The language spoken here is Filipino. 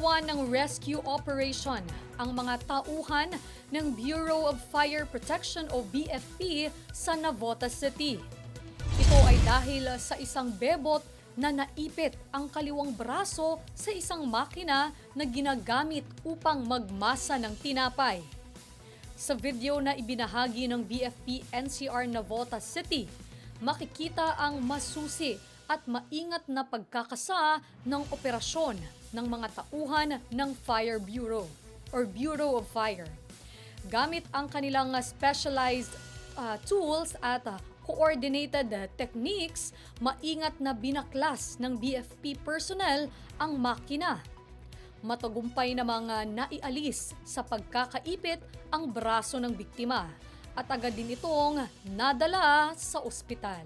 Gumagawa ng rescue operation ang mga tauhan ng Bureau of Fire Protection o BFP sa Navotas City. Ito ay dahil sa isang bebot na naipit ang kaliwang braso sa isang makina na ginagamit upang magmasa ng tinapay. Sa video na ibinahagi ng BFP NCR Navotas City, makikita ang masusi at maingat na pagkakasa ng operasyon ng mga tauhan ng Fire Bureau or Bureau of Fire. Gamit ang kanilang specialized tools at coordinated techniques, maingat na binaklas ng BFP personnel ang makina. Matagumpay namang naialis sa pagkakaipit ang braso ng biktima at agad din itong nadala sa ospital.